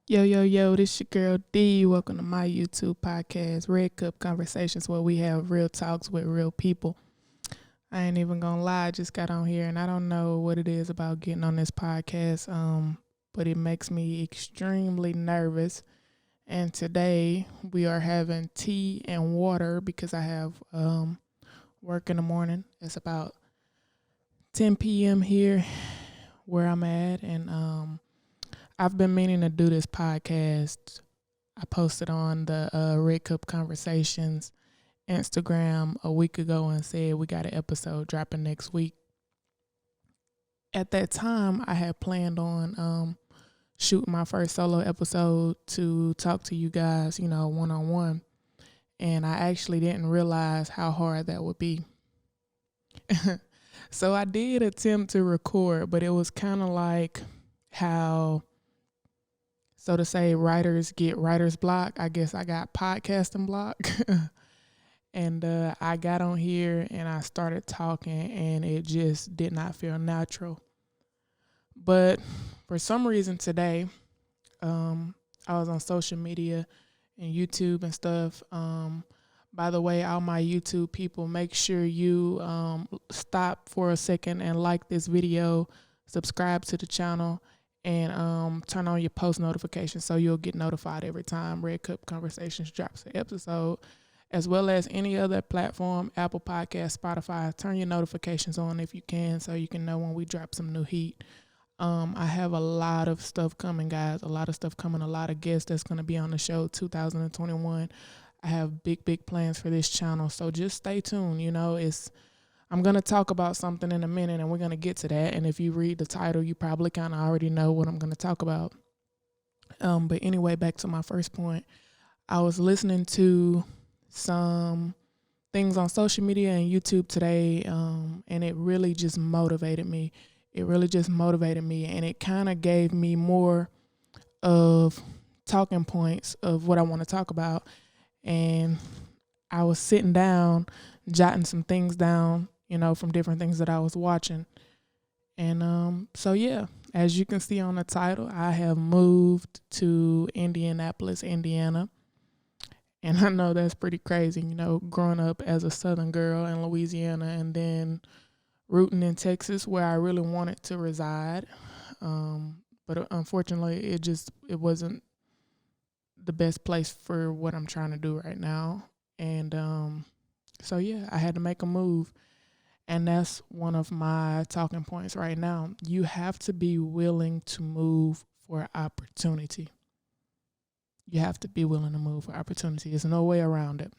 Yo, yo, yo, this your girl D. Welcome to my YouTube podcast, Red Cup Conversations, where we have real talks with real people. I ain't even gonna lie, I just got on here and I don't know what it is about getting on this podcast, but it makes me extremely nervous. And today we are having tea and water because I have work in the morning. It's about 10 p.m. here where I'm at, and I've been meaning to do this podcast. I posted on the Red Cup Conversations Instagram a week ago and said we got an episode dropping next week. At that time, I had planned on shooting my first solo episode to talk to you guys, one on one. And I actually didn't realize how hard that would be. So I did attempt to record, but it was kind of like how, so to say, writers get writer's block. I guess I got podcasting block. And I got on here and I started talking, and it just did not feel natural. But for some reason today, I was on social media and YouTube and stuff. By the way, all my YouTube people, make sure you stop for a second and like this video, subscribe to the channel, and turn on your post notifications so you'll get notified every time Red Cup Conversations drops an episode, as well as any other platform, Apple Podcast, Spotify. Turn your notifications on if you can so you can know when we drop some new heat. I have a lot of stuff coming, guys. A lot of stuff coming. A lot of guests that's going to be on the show 2021. I have big plans for this channel. So just stay tuned. I'm going to talk about something in a minute and we're going to get to that. And if you read the title, you probably kind of already know what I'm going to talk about. But anyway, back to my first point. I was listening to some things on social media and YouTube today, and it really just motivated me. And it kind of gave me more of talking points of what I want to talk about. And I was sitting down, jotting some things down, from different things that I was watching. And so, yeah, as you can see on the title, I have moved to Indianapolis, Indiana. And I know that's pretty crazy, growing up as a Southern girl in Louisiana and then rooting in Texas where I really wanted to reside. But unfortunately, it wasn't the best place for what I'm trying to do right now. And so, yeah, I had to make a move. And that's one of my talking points right now. You have to be willing to move for opportunity. You have to be willing to move for opportunity. There's no way around it,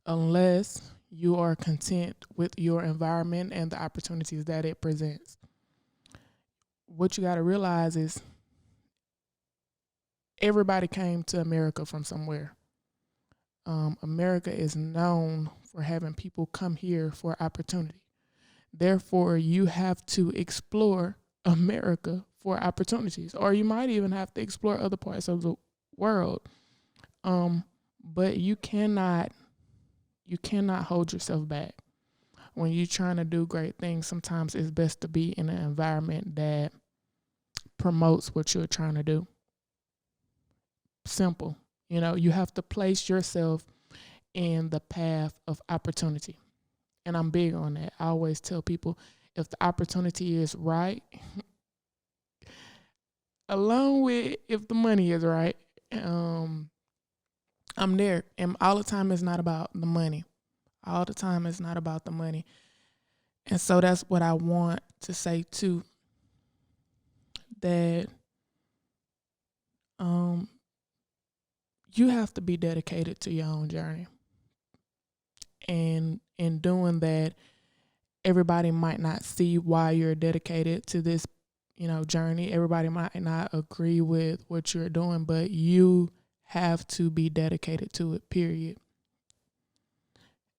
unless you are content with your environment and the opportunities that it presents. What you got to realize is everybody came to America from somewhere. America is known for having people come here for opportunity. Therefore, you have to explore America for opportunities, or you might even have to explore other parts of the world. But you cannot hold yourself back. When you're trying to do great things, sometimes it's best to be in an environment that promotes what you're trying to do. Simple. You have to place yourself in the path of opportunity. And I'm big on that. I always tell people if the opportunity is right, along with if the money is right, I'm there. And all the time it's not about the money. All the time it's not about the money. And so that's what I want to say too. That you have to be dedicated to your own journey. And in doing that, everybody might not see why you're dedicated to this, journey. Everybody might not agree with what you're doing, but you have to be dedicated to it, period.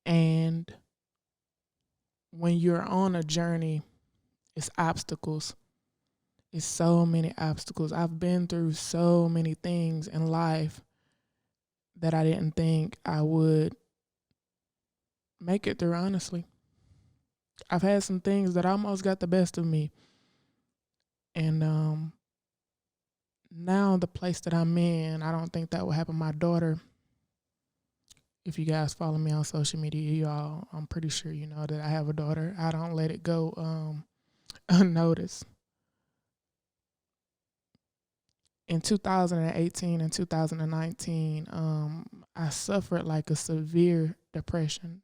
And when you're on a journey, it's obstacles. It's so many obstacles. I've been through so many things in life that I didn't think I would make it through, honestly. I've had some things that almost got the best of me. And now the place that I'm in, I don't think that will happen. My daughter, if you guys follow me on social media, y'all, I'm pretty sure you know that I have a daughter. I don't let it go unnoticed. In 2018 and 2019, I suffered like a severe depression.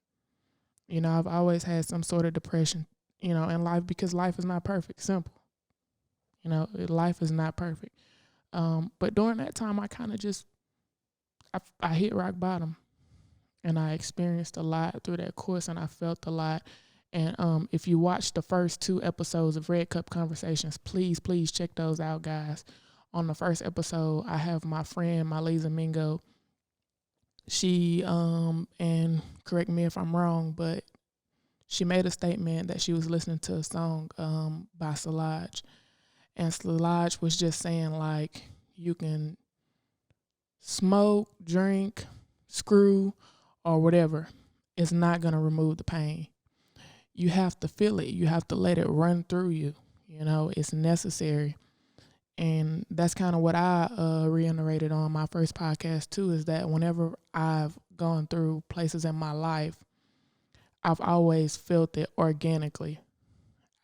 You know, I've always had some sort of depression, you know, in life because life is not perfect. Simple. You know, life is not perfect. But during that time, I kind of just, I hit rock bottom. And I experienced a lot through that course, and I felt a lot. And if you watch the first 2 episodes of Red Cup Conversations, please check those out, guys. On the first episode, I have my friend, Malisa Mingo. She, and correct me if I'm wrong, but she made a statement that she was listening to a song by Solange. And Solange was just saying, like, you can smoke, drink, screw, or whatever. It's not going to remove the pain. You have to feel it. You have to let it run through you. You know, it's necessary. And that's kind of what I reiterated on my first podcast too, is that whenever I've gone through places in my life, I've always felt it organically.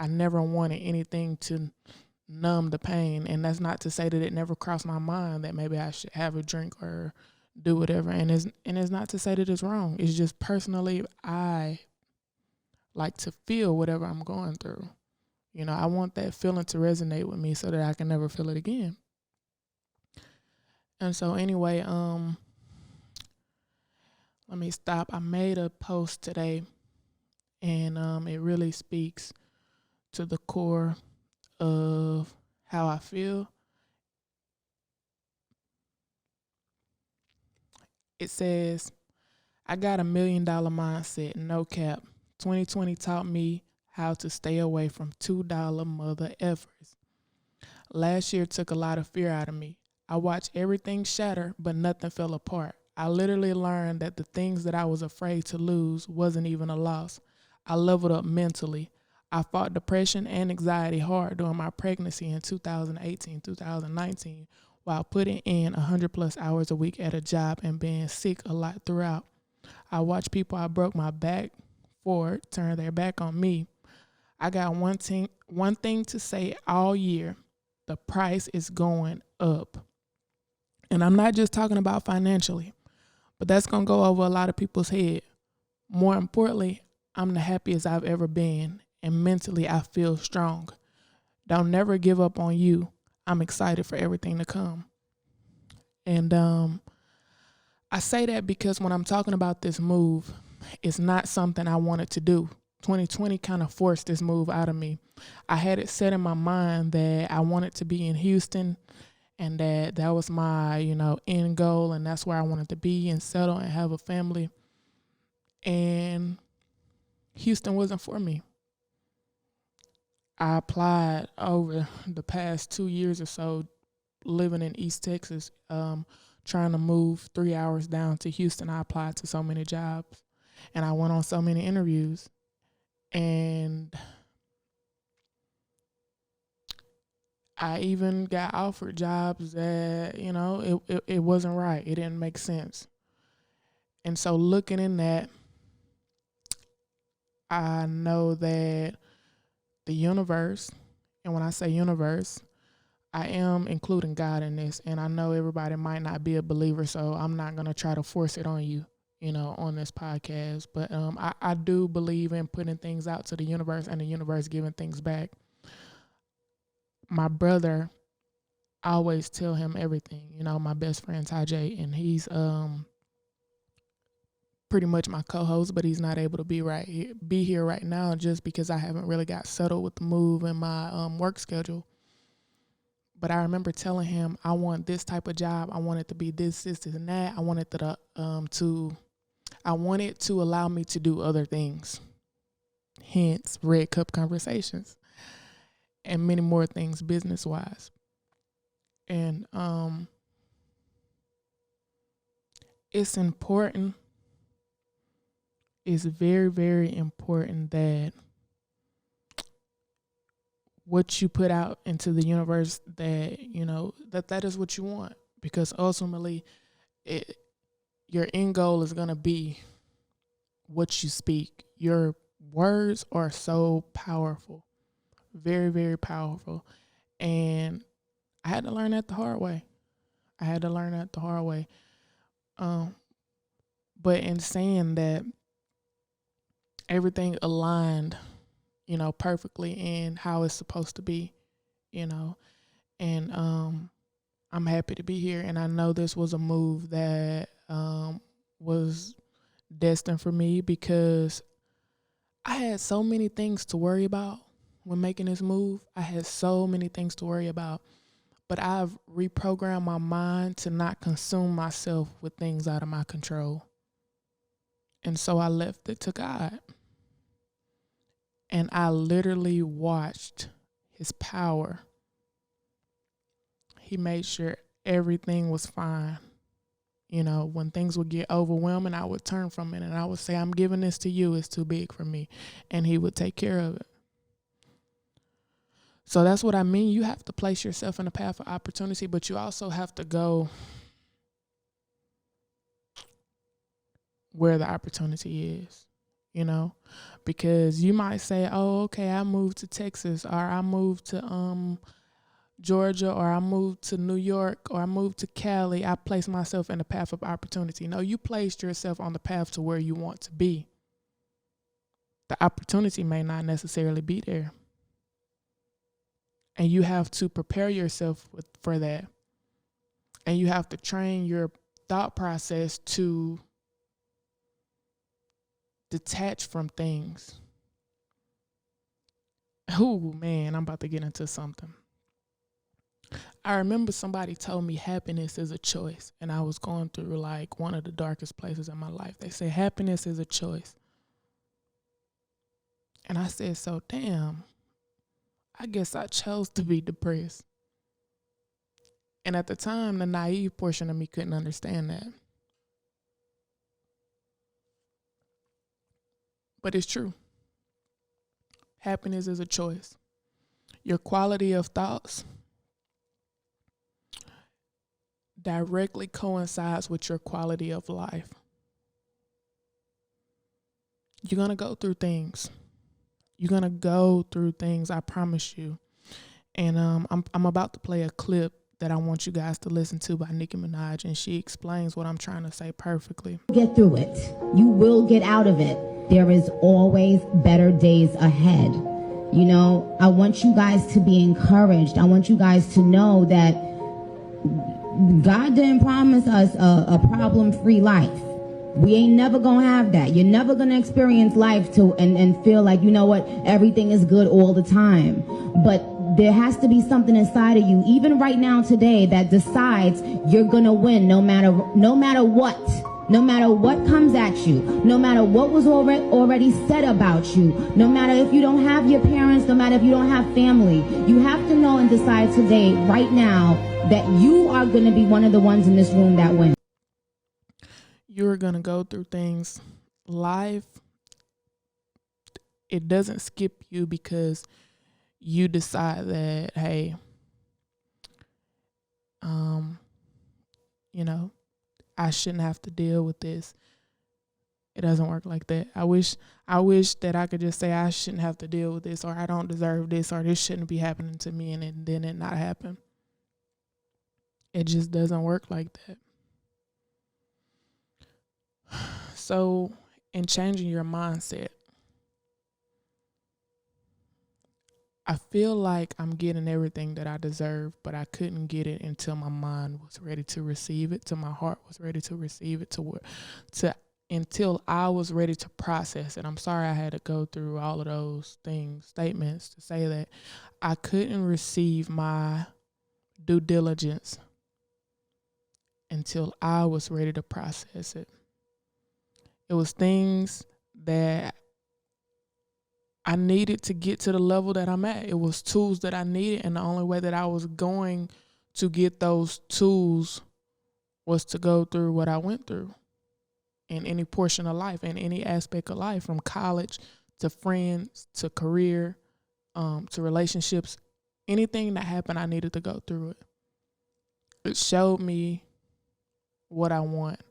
I never wanted anything to numb the pain. And that's not to say that it never crossed my mind that maybe I should have a drink or do whatever. And it's not to say that it's wrong. It's just personally, I like to feel whatever I'm going through. You know, I want that feeling to resonate with me so that I can never feel it again. And so anyway, let me stop. I made a post today, and it really speaks to the core of how I feel. It says, I got $1 million mindset, no cap. 2020 taught me how to stay away from $2 mother effers. Last year took a lot of fear out of me. I watched everything shatter, but nothing fell apart. I literally learned that the things that I was afraid to lose wasn't even a loss. I leveled up mentally. I fought depression and anxiety hard during my pregnancy in 2018, 2019, while putting in 100 plus hours a week at a job and being sick a lot throughout. I watched people I broke my back for turn their back on me. I got one thing to say all year. The price is going up. And I'm not just talking about financially, but that's going to go over a lot of people's head. More importantly, I'm the happiest I've ever been, and mentally I feel strong. Don't never give up on you. I'm excited for everything to come. And I say that because when I'm talking about this move, it's not something I wanted to do. 2020 kind of forced this move out of me. I had it set in my mind that I wanted to be in Houston, and that was my, end goal, and that's where I wanted to be and settle and have a family. And Houston wasn't for me. I applied over the past 2 years or so living in East Texas, trying to move 3 hours down to Houston. I applied to so many jobs, and I went on so many interviews. And I even got offered jobs that, it wasn't right. It didn't make sense. And so looking in that, I know that the universe, and when I say universe, I am including God in this. And I know everybody might not be a believer, so I'm not going to try to force it on you, on this podcast. But I do believe in putting things out to the universe and the universe giving things back. My brother, I always tell him everything, my best friend Tajay, and he's pretty much my co-host, but he's not able to be here right now just because I haven't really got settled with the move and my work schedule. But I remember telling him I want this type of job. I want it to be this, and that. I want it to allow me to do other things. Hence, Red Cup Conversations and many more things business-wise. And it's important. It's very, very important that what you put out into the universe, that, that is what you want. Because ultimately, your end goal is going to be what you speak. Your words are so powerful, very, very powerful. And I had to learn that the hard way. But in saying that, everything aligned, perfectly in how it's supposed to be, and I'm happy to be here. And I know this was a move that was destined for me, because I had so many things to worry about when making this move. But I've reprogrammed my mind to not consume myself with things out of my control. And so I left it to God. And I literally watched his power. He made sure everything was fine. When things would get overwhelming, I would turn from it and I would say, I'm giving this to you. It's too big for me. And he would take care of it. So that's what I mean. You have to place yourself in the path of opportunity, but you also have to go where the opportunity is, because you might say, oh, okay, I moved to Texas, or I moved to Georgia, or I moved to New York, or I moved to Cali. I placed myself in the path of opportunity. No, you placed yourself on the path to where you want to be. The opportunity may not necessarily be there. And you have to prepare yourself for that. And you have to train your thought process to detach from things. Oh, man, I'm about to get into something. I remember somebody told me happiness is a choice. And I was going through like one of the darkest places in my life. They said happiness is a choice. And I said, so damn, I guess I chose to be depressed. And at the time, the naive portion of me couldn't understand that. But it's true. Happiness is a choice. Your quality of thoughts directly coincides with your quality of life. You're going to go through things. I promise you. And I'm about to play a clip that I want you guys to listen to by Nicki Minaj, and she explains what I'm trying to say perfectly. Get through it. You will get out of it. There is always better days ahead. I want you guys to be encouraged. I want you guys to know that God didn't promise us a problem-free life. We ain't never gonna have that. You're never gonna experience life and feel like, everything is good all the time. But there has to be something inside of you, even right now today, that decides you're gonna win no matter what. No matter what comes at you, no matter what was already said about you, no matter if you don't have your parents, no matter if you don't have family, you have to know and decide today, right now, that you are going to be one of the ones in this room that wins. You're going to go through things. Life, it doesn't skip you because you decide that, hey, I shouldn't have to deal with this. It doesn't work like that. I wish that I could just say I shouldn't have to deal with this, or I don't deserve this, or this shouldn't be happening to me, and then it not happen. It just doesn't work like that. So, in changing your mindset, I feel like I'm getting everything that I deserve, but I couldn't get it until my mind was ready to receive it, till my heart was ready to receive it, until I was ready to process it. I'm sorry I had to go through all of those statements to say that I couldn't receive my due diligence until I was ready to process it. It was things that I needed to get to the level that I'm at. It was tools that I needed, and the only way that I was going to get those tools was to go through what I went through in any portion of life, in any aspect of life, from college to friends to career to relationships. Anything that happened, I needed to go through it. It showed me what I want,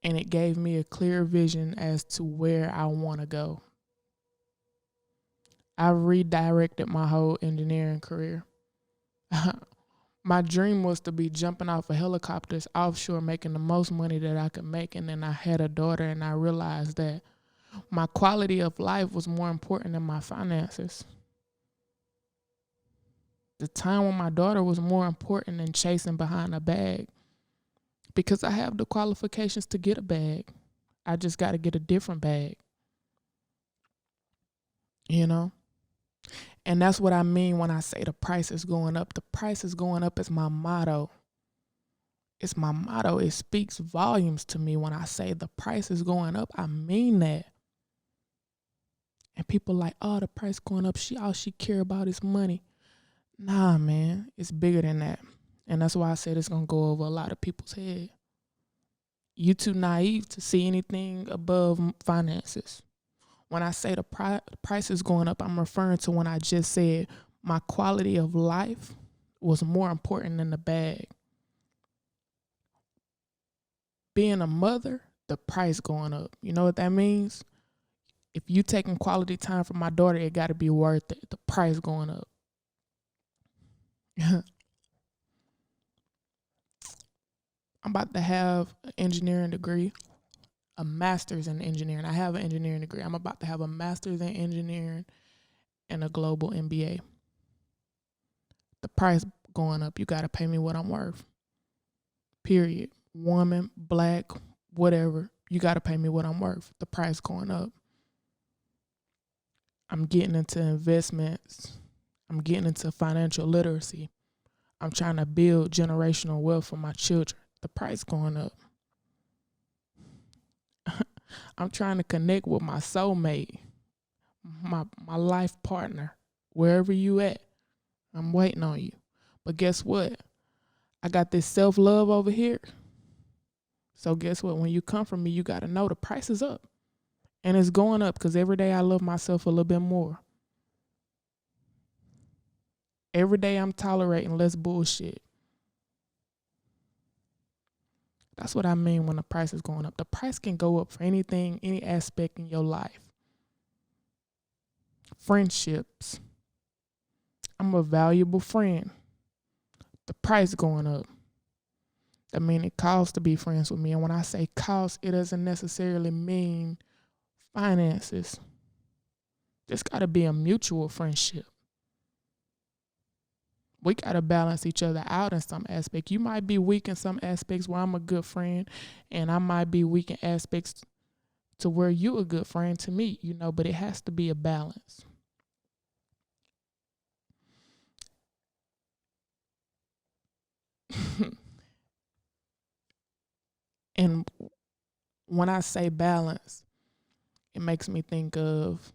and it gave me a clear vision as to where I want to go. I redirected my whole engineering career. My dream was to be jumping off of helicopters offshore, making the most money that I could make. And then I had a daughter, and I realized that my quality of life was more important than my finances. The time with my daughter was more important than chasing behind a bag, because I have the qualifications to get a bag. I just got to get a different bag, you know? And that's what I mean when I say the price is going up. The price is going up is my motto. It's my motto. It speaks volumes to me when I say the price is going up. I mean that. And people like, oh, the price going up. All she care about is money. Nah, man, it's bigger than that. And that's why I said it's going to go over a lot of people's head. You too naive to see anything above finances. When I say the price is going up, I'm referring to when I just said my quality of life was more important than the bag. Being a mother, the price going up. You know what that means? If you taking quality time from my daughter, it got to be worth it. The price going up. I'm about to have an engineering degree, a master's in engineering. I have an engineering degree. I'm about to have a master's in engineering and a global MBA. The price going up. You got to pay me what I'm worth. Period. Woman, black, whatever. You got to pay me what I'm worth. The price going up. I'm getting into investments. I'm getting into financial literacy. I'm trying to build generational wealth for my children. The price going up. I'm trying to connect with my soulmate, my life partner, wherever you at. I'm waiting on you. But guess what? I got this self-love over here. So guess what? When you come from me, you got to know the price is up. And it's going up because every day I love myself a little bit more. Every day I'm tolerating less bullshit. That's what I mean when the price is going up. The price can go up for anything, any aspect in your life. Friendships. I'm a valuable friend. The price going up. I mean, it costs to be friends with me. And when I say cost, it doesn't necessarily mean finances. There's got to be a mutual friendship. We got to balance each other out in some aspect. You might be weak in some aspects where I'm a good friend, and I might be weak in aspects to where you're a good friend to me, you know, but it has to be a balance. And when I say balance, it makes me think of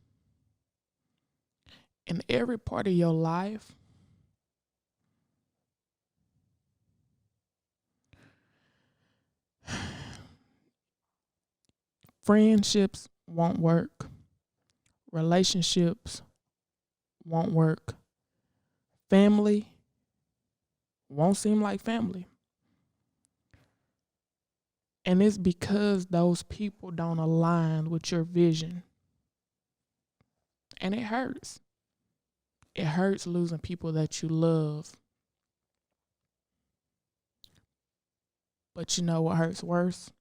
in every part of your life, friendships won't work. Relationships won't work. Family won't seem like family. And it's because those people don't align with your vision. And it hurts. It hurts losing people that you love. But you know what hurts worse?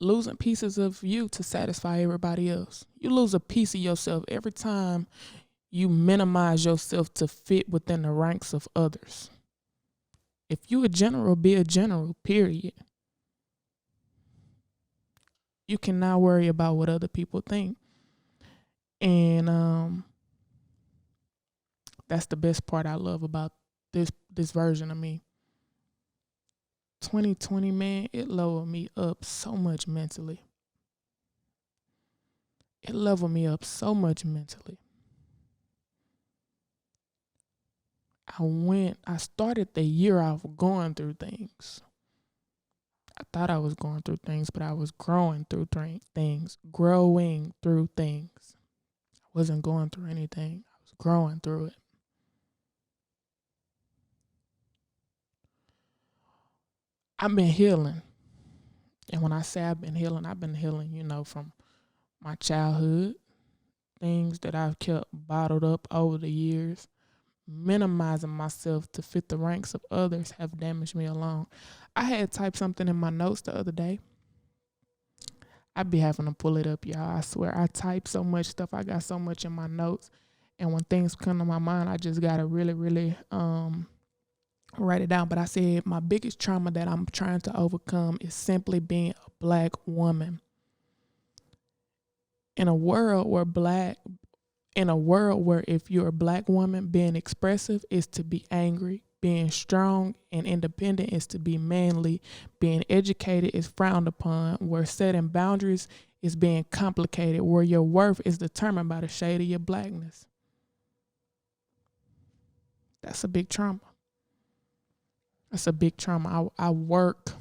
Losing pieces of you to satisfy everybody else. You lose a piece of yourself every time you minimize yourself to fit within the ranks of others. If you a general, be a general, period. You cannot worry about what other people think. And that's the best part I love about this version of me. 2020, man, it lowered me up so much mentally. It leveled me up so much mentally. I started the year off going through things. I thought I was going through things, but I was growing through things. wasn't going through anything. I was growing through it. I've been healing. And when I say I've been healing, from my childhood, things that I've kept bottled up over the years, minimizing myself to fit the ranks of others have damaged me alone. I had typed something in my notes the other day. I'd be having to pull it up, y'all. I swear, I type so much stuff. I got so much in my notes. And when things come to my mind, I just got to really, really write it down. But I said my biggest trauma that I'm trying to overcome is simply being a Black woman. In a world where if you're a Black woman, being expressive is to be angry, being strong and independent is to be manly, being educated is frowned upon, where setting boundaries is being complicated, where your worth is determined by the shade of your Blackness. That's a big trauma. That's a big trauma. I work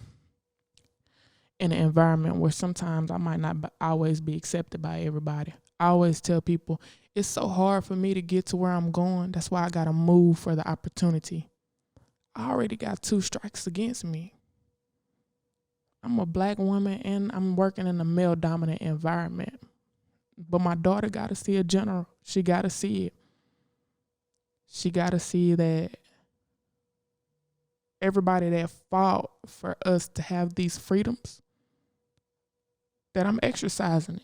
in an environment where sometimes I might not always be accepted by everybody. I always tell people, it's so hard for me to get to where I'm going. That's why I got to move for the opportunity. I already got 2 strikes against me. I'm a Black woman and I'm working in a male-dominant environment. But my daughter got to see a general. She got to see it. She got to see that everybody that fought for us to have these freedoms, that I'm exercising it.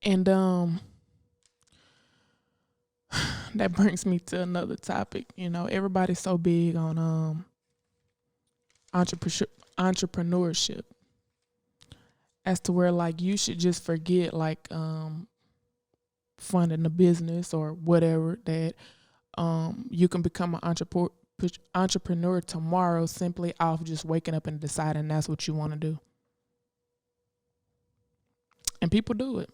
And that brings me to another topic. Everybody's so big on entrepreneurship, as to where you should just forget funding a business or whatever, that you can become an entrepreneur tomorrow simply off just waking up and deciding that's what you want to do. And people do it.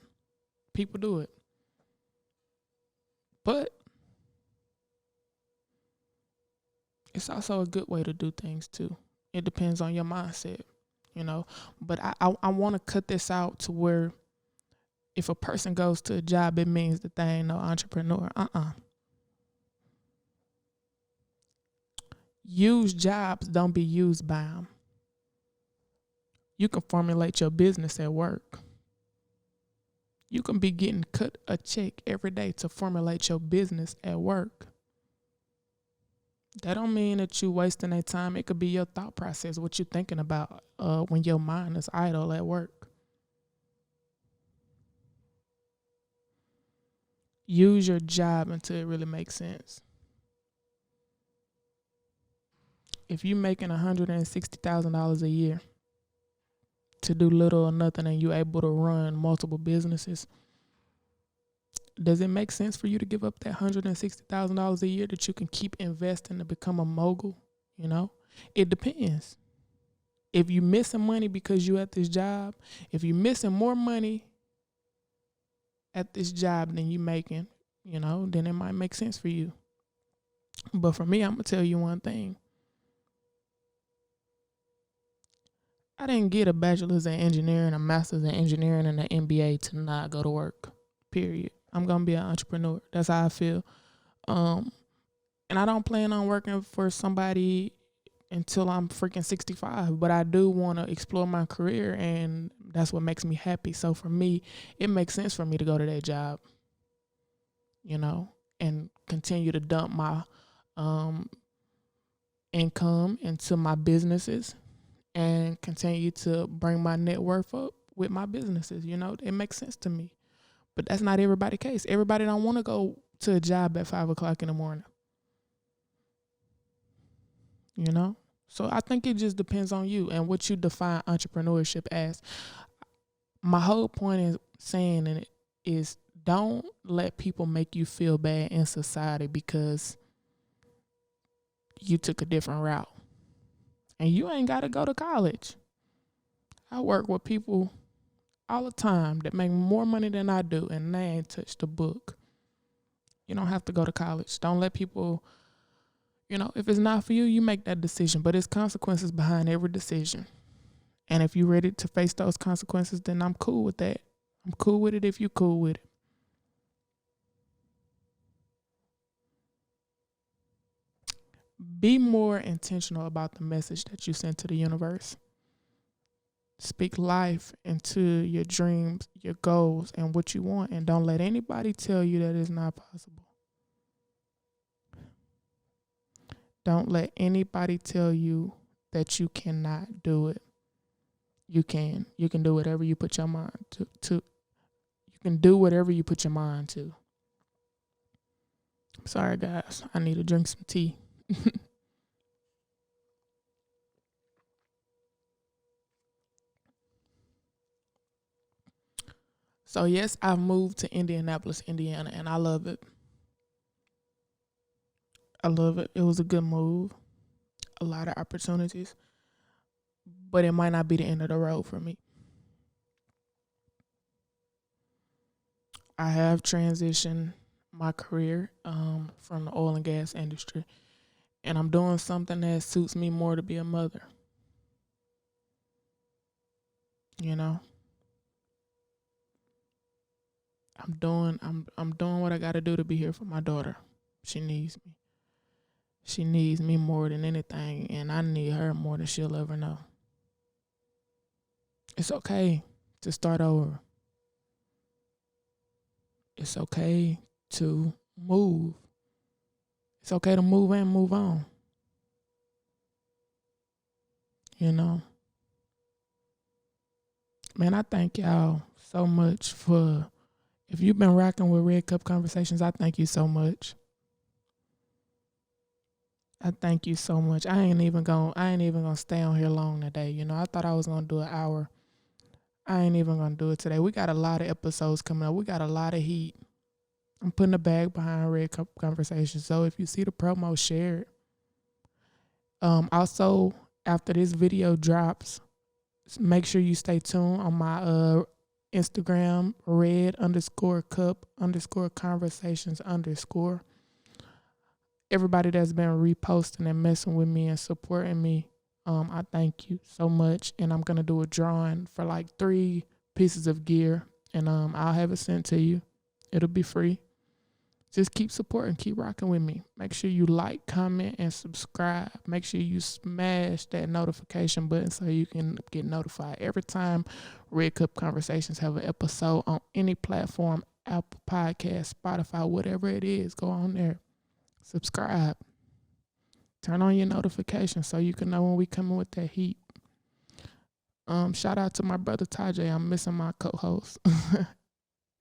But it's also a good way to do things too. It depends on your mindset, But I want to cut this out to where if a person goes to a job, it means that they ain't no entrepreneur. Use jobs, don't be used by them. You can formulate your business at work. You can be getting cut a check every day to formulate your business at work. That don't mean that you wasting that time. It could be your thought process, what you're thinking about when your mind is idle at work. Use your job until it really makes sense. If you're making $160,000 a year to do little or nothing and you're able to run multiple businesses, does it make sense for you to give up that $160,000 a year that you can keep investing to become a mogul? It depends. If you're missing money because you're at this job, if you're missing more money at this job than you're making, then it might make sense for you. But for me, I'm going to tell you one thing. I didn't get a bachelor's in engineering, a master's in engineering, and an MBA to not go to work, period. I'm going to be an entrepreneur. That's how I feel. And I don't plan on working for somebody until I'm freaking 65, but I do want to explore my career, and that's what makes me happy. So for me, it makes sense for me to go to that job, and continue to dump my income into my businesses and continue to bring my net worth up with my businesses. It makes sense to me. But that's not everybody's case. Everybody don't want to go to a job at 5:00 in the morning. So I think it just depends on you and what you define entrepreneurship as. My whole point is saying it is, don't let people make you feel bad in society because you took a different route. And you ain't got to go to college. I work with people all the time that make more money than I do, and they ain't touched a book. You don't have to go to college. Don't let people, if it's not for you, you make that decision. But there's consequences behind every decision. And if you're ready to face those consequences, then I'm cool with that. I'm cool with it if you cool with it. Be more intentional about the message that you send to the universe. Speak life into your dreams, your goals, and what you want. And don't let anybody tell you that it's not possible. Don't let anybody tell you that you cannot do it. You can. You can do whatever you put your mind to. You can do whatever you put your mind to. Sorry, guys. I need to drink some tea. So, yes, I've moved to Indianapolis, Indiana, and I love it. I love it. It was a good move. A lot of opportunities. But it might not be the end of the road for me. I have transitioned my career from the oil and gas industry. And I'm doing something that suits me more to be a mother. You know? I'm doing what I gotta do to be here for my daughter. She needs me. She needs me more than anything, and I need her more than she'll ever know. It's okay to start over. It's okay to move. It's okay to move and move on. You know? Man, I thank y'all so much for, if you've been rocking with Red Cup Conversations, I thank you so much. I thank you so much. I ain't even gonna stay on here long today. You know, I thought I was gonna do an hour. I ain't even gonna do it today. We got a lot of episodes coming up. We got a lot of heat. I'm putting a bag behind Red Cup Conversations. So if you see the promo, share it. Also, after this video drops, make sure you stay tuned on my Instagram, red_cup_conversations_. Everybody that's been reposting and messing with me and supporting me, I thank you so much. And I'm going to do a drawing for like 3 pieces of gear, and I'll have it sent to you. It'll be free. Just keep supporting, keep rocking with me. Make sure you like, comment, and subscribe. Make sure you smash that notification button so you can get notified every time Red Cup Conversations have an episode on any platform, Apple Podcasts, Spotify, whatever it is. Go on there. Subscribe. Turn on your notifications so you can know when we coming with that heat. Shout out to my brother Tajay. I'm missing my co-host.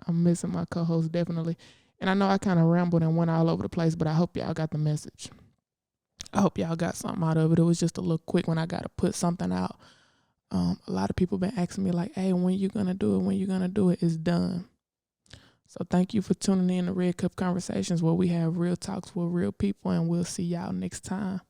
I'm missing my co-host, definitely. And I know I kind of rambled and went all over the place, but I hope y'all got the message. I hope y'all got something out of it. It was just a little quick when I got to put something out. A lot of people been asking me like, hey, when you going to do it? When you going to do it? It's done. So thank you for tuning in to Red Cup Conversations, where we have real talks with real people, and we'll see y'all next time.